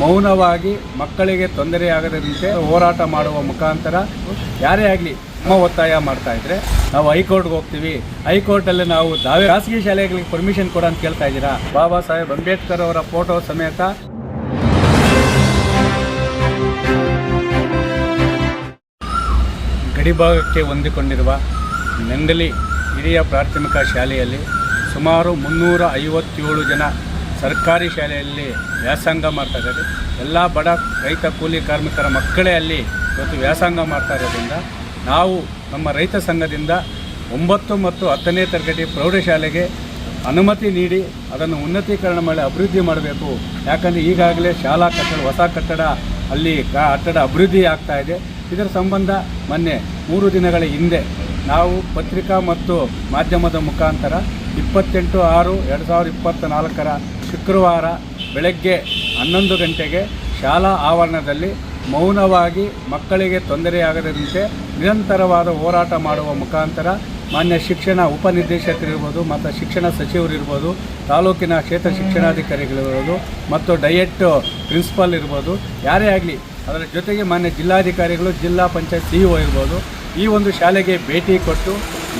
ಮೌನವಾಗಿ ಮಕ್ಕಳಿಗೆ ತೊಂದರೆಯಾಗದಂತೆ ಹೋರಾಟ ಮಾಡುವ ಮುಖಾಂತರ ಯಾರೇ ಆಗಲಿ ನಮ್ಮ ಒತ್ತಾಯ ಮಾಡ್ತಾ ಇದ್ರೆ ನಾವು ಹೈಕೋರ್ಟ್ಗೆ ಹೋಗ್ತೀವಿ. ಹೈಕೋರ್ಟಲ್ಲಿ ನಾವು ಖಾಸಗಿ ಶಾಲೆಗಳಿಗೆ ಪರ್ಮಿಷನ್ ಕೊಡ ಅಂತ ಕೇಳ್ತಾ ಇದ್ದೀರಾ. ಬಾಬಾ ಸಾಹೇಬ್ ಅಂಬೇಡ್ಕರ್ ಅವರ ಫೋಟೋ ಸಮೇತ ಗಡಿಭಾಗಕ್ಕೆ ಹೊಂದಿಕೊಂಡಿರುವ ನಂಗಲಿ ಹಿರಿಯ ಪ್ರಾಥಮಿಕ ಶಾಲೆಯಲ್ಲಿ ಸುಮಾರು 357 ಜನ ಸರ್ಕಾರಿ ಶಾಲೆಯಲ್ಲಿ ವ್ಯಾಸಂಗ ಮಾಡ್ತಾ ಇದ್ದಾರೆ. ಎಲ್ಲ ಬಡ ರೈತ ಕೂಲಿ ಕಾರ್ಮಿಕರ ಮಕ್ಕಳೇ ಅಲ್ಲಿ ಇವತ್ತು ವ್ಯಾಸಂಗ ಮಾಡ್ತಾ ಇರೋದ್ರಿಂದ ನಾವು ನಮ್ಮ ರೈತ ಸಂಘದಿಂದ 9 ಮತ್ತು 10ನೇ ತರಗತಿ ಪ್ರೌಢಶಾಲೆಗೆ ಅನುಮತಿ ನೀಡಿ ಅದನ್ನು ಉನ್ನತೀಕರಣ ಮಾಡಿ ಅಭಿವೃದ್ಧಿ ಮಾಡಬೇಕು. ಯಾಕಂದರೆ ಈಗಾಗಲೇ ಶಾಲಾ ಕಟ್ಟಡ ಹೊಸ ಕಟ್ಟಡ ಅಲ್ಲಿ ಕಟ್ಟಡ ಅಭಿವೃದ್ಧಿ ಆಗ್ತಾ ಇದೆ. ಇದರ ಸಂಬಂಧ ಮೊನ್ನೆ 3 ದಿನಗಳ ಹಿಂದೆ ನಾವು ಪತ್ರಿಕಾ ಮತ್ತು ಮಾಧ್ಯಮದ ಮುಖಾಂತರ 28/6/2024 ಶುಕ್ರವಾರ ಬೆಳಗ್ಗೆ 11 ಗಂಟೆಗೆ ಶಾಲಾ ಆವರಣದಲ್ಲಿ ಮೌನವಾಗಿ ಮಕ್ಕಳಿಗೆ ತೊಂದರೆಯಾಗದಂತೆ ನಿರಂತರವಾದ ಹೋರಾಟ ಮಾಡುವ ಮುಖಾಂತರ ಮಾನ್ಯ ಶಿಕ್ಷಣ ಉಪನಿರ್ದೇಶಕರಿರ್ಬೋದು ಮತ್ತು ಶಿಕ್ಷಣ ಸಚಿವರಿರ್ಬೋದು, ತಾಲೂಕಿನ ಕ್ಷೇತ್ರ ಶಿಕ್ಷಣಾಧಿಕಾರಿಗಳಿರ್ಬೋದು ಮತ್ತು ಡಯಟ್ ಪ್ರಿನ್ಸಿಪಾಲ್ ಇರ್ಬೋದು, ಯಾರೇ ಆಗಲಿ ಅದರ ಜೊತೆಗೆ ಮಾನ್ಯ ಜಿಲ್ಲಾಧಿಕಾರಿಗಳು, ಜಿಲ್ಲಾ ಪಂಚಾಯತ್ CEO ಇರ್ಬೋದು, ಈ ಒಂದು ಶಾಲೆಗೆ ಭೇಟಿ ಕೊಟ್ಟು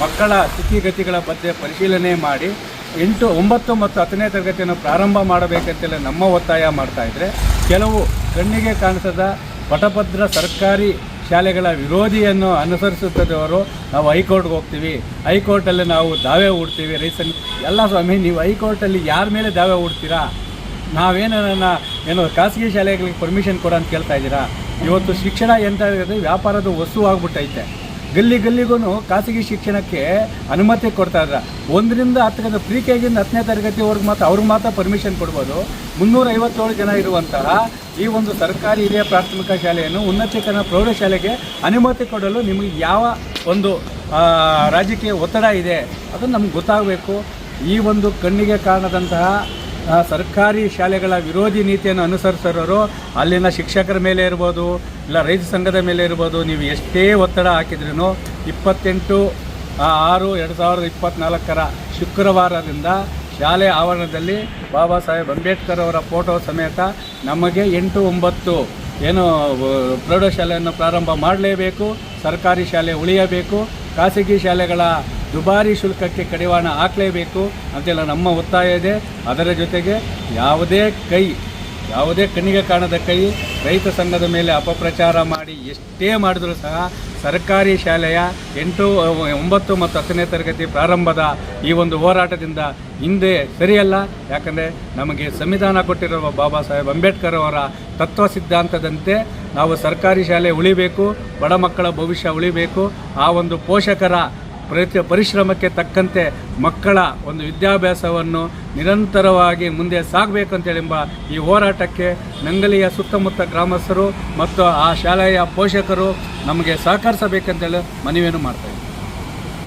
ಮಕ್ಕಳ ಸ್ಥಿತಿಗತಿಗಳ ಬಗ್ಗೆ ಪರಿಶೀಲನೆ ಮಾಡಿ 8, 9 ಮತ್ತು 10ನೇ ತರಗತಿಯನ್ನು ಪ್ರಾರಂಭ ಮಾಡಬೇಕಂತೆಲ್ಲ ನಮ್ಮ ಒತ್ತಾಯ ಮಾಡ್ತಾಯಿದ್ರೆ ಕೆಲವು ಕಣ್ಣಿಗೆ ಕಾಣಿಸದ ಪಟಭದ್ರ ಸರ್ಕಾರಿ ಶಾಲೆಗಳ ವಿರೋಧಿಯನ್ನು ಅನುಸರಿಸುತ್ತದವರು ನಾವು ಹೈಕೋರ್ಟ್ಗೆ ಹೋಗ್ತೀವಿ, ಹೈಕೋರ್ಟಲ್ಲಿ ನಾವು ದಾವೆ ಹೂಡ್ತೀವಿ. ಎಲ್ಲ ಸ್ವಾಮಿ, ನೀವು ಹೈಕೋರ್ಟಲ್ಲಿ ಯಾರ ಮೇಲೆ ದಾವೆ ಹೂಡ್ತೀರಾ? ಏನು ಖಾಸಗಿ ಶಾಲೆಗಳಿಗೆ ಪರ್ಮಿಷನ್ ಕೊಡ ಅಂತ ಕೇಳ್ತಾ ಇದ್ದೀರಾ? ಇವತ್ತು ಶಿಕ್ಷಣ ಎಂತ ವ್ಯಾಪಾರದ ವಸ್ತು ಆಗ್ಬಿಟ್ಟೈತೆ. ಗಲ್ಲಿಗೂ ಖಾಸಗಿ ಶಿಕ್ಷಣಕ್ಕೆ ಅನುಮತಿ ಕೊಡ್ತಾ ಇದ್ದಾರೆ. 1ರಿಂದ 10 ಪ್ರಿ-ಕೆಜಿಂದ 10ನೇ ತರಗತಿವರೆಗೂ ಮಾತ್ರ ಅವ್ರಿಗೆ ಮಾತ್ರ ಪರ್ಮಿಷನ್ ಕೊಡ್ಬೋದು. 357 ಜನ ಇರುವಂತಹ ಈ ಒಂದು ಸರ್ಕಾರಿ ಹಿರಿಯ ಪ್ರಾಥಮಿಕ ಶಾಲೆಯನ್ನು ಉನ್ನತೀಕರಣ ಪ್ರೌಢಶಾಲೆಗೆ ಅನುಮತಿ ಕೊಡಲು ನಿಮಗೆ ಯಾವ ಒಂದು ರಾಜಕೀಯ ಒತ್ತಡ ಇದೆ ಅದನ್ನು ನಮ್ಗೆ ಗೊತ್ತಾಗಬೇಕು. ಈ ಒಂದು ಕಣ್ಣಿಗೆ ಕಾಣದಂತಹ ಸರ್ಕಾರಿ ಶಾಲೆಗಳ ವಿರೋಧಿ ನೀತಿಯನ್ನು ಅನುಸರಿಸೋರು ಅಲ್ಲಿನ ಶಿಕ್ಷಕರ ಮೇಲೆ ಇರ್ಬೋದು, ಇಲ್ಲ ರೈತ ಸಂಘದ ಮೇಲೆ ಇರ್ಬೋದು, ನೀವು ಎಷ್ಟೇ ಒತ್ತಡ ಹಾಕಿದ್ರೂ 28/6/2024 ಶುಕ್ರವಾರದಿಂದ ಶಾಲೆ ಆವರಣದಲ್ಲಿ ಬಾಬಾ ಸಾಹೇಬ್ ಅಂಬೇಡ್ಕರ್ ಅವರ ಫೋಟೋ ಸಮೇತ ನಮಗೆ 8, 9 ಪ್ರೌಢಶಾಲೆಯನ್ನು ಪ್ರಾರಂಭ ಮಾಡಲೇಬೇಕು. ಸರ್ಕಾರಿ ಶಾಲೆ ಉಳಿಯಬೇಕು. ಖಾಸಗಿ ಶಾಲೆಗಳ ದುಬಾರಿ ಶುಲ್ಕಕ್ಕೆ ಕಡಿವಾಣ ಹಾಕಲೇಬೇಕು ಅಂತೆಲ್ಲ ನಮ್ಮ ಒತ್ತಾಯ ಇದೆ. ಅದರ ಜೊತೆಗೆ ಯಾವುದೇ ಕಣ್ಣಿಗೆ ಕಾಣದ ಕೈ ರೈತ ಸಂಘದ ಮೇಲೆ ಅಪಪ್ರಚಾರ ಮಾಡಿ ಎಷ್ಟೇ ಮಾಡಿದರೂ ಸಹ ಸರ್ಕಾರಿ ಶಾಲೆಯ 8, 9 ಮತ್ತು 10ನೇ ತರಗತಿ ಪ್ರಾರಂಭದ ಈ ಒಂದು ಹೋರಾಟದಿಂದ ಹಿಂದೆ ಸರಿಯಲ್ಲ. ಯಾಕಂದರೆ ನಮಗೆ ಸಂವಿಧಾನ ಕೊಟ್ಟಿರುವ ಬಾಬಾ ಸಾಹೇಬ್ ಅಂಬೇಡ್ಕರ್ ಅವರ ತತ್ವ ಸಿದ್ಧಾಂತದಂತೆ ನಾವು ಸರ್ಕಾರಿ ಶಾಲೆ ಉಳಿಬೇಕು, ಬಡ ಮಕ್ಕಳ ಭವಿಷ್ಯ ಉಳಿಬೇಕು. ಆ ಒಂದು ಪೋಷಕರ ಪರಿಶ್ರಮಕ್ಕೆ ತಕ್ಕಂತೆ ಮಕ್ಕಳ ಒಂದು ವಿದ್ಯಾಭ್ಯಾಸವನ್ನು ನಿರಂತರವಾಗಿ ಮುಂದೆ ಸಾಗಬೇಕಂತೇಳೆಂಬ ಈ ಹೋರಾಟಕ್ಕೆ ನಂಗಲಿಯ ಸುತ್ತಮುತ್ತ ಗ್ರಾಮಸ್ಥರು ಮತ್ತು ಆ ಶಾಲೆಯ ಪೋಷಕರು ನಮಗೆ ಸಹಕರಿಸಬೇಕಂತೇಳಿ ಮನವಿಯನ್ನು ಮಾಡ್ತಾಯಿದ್ದಾರೆ.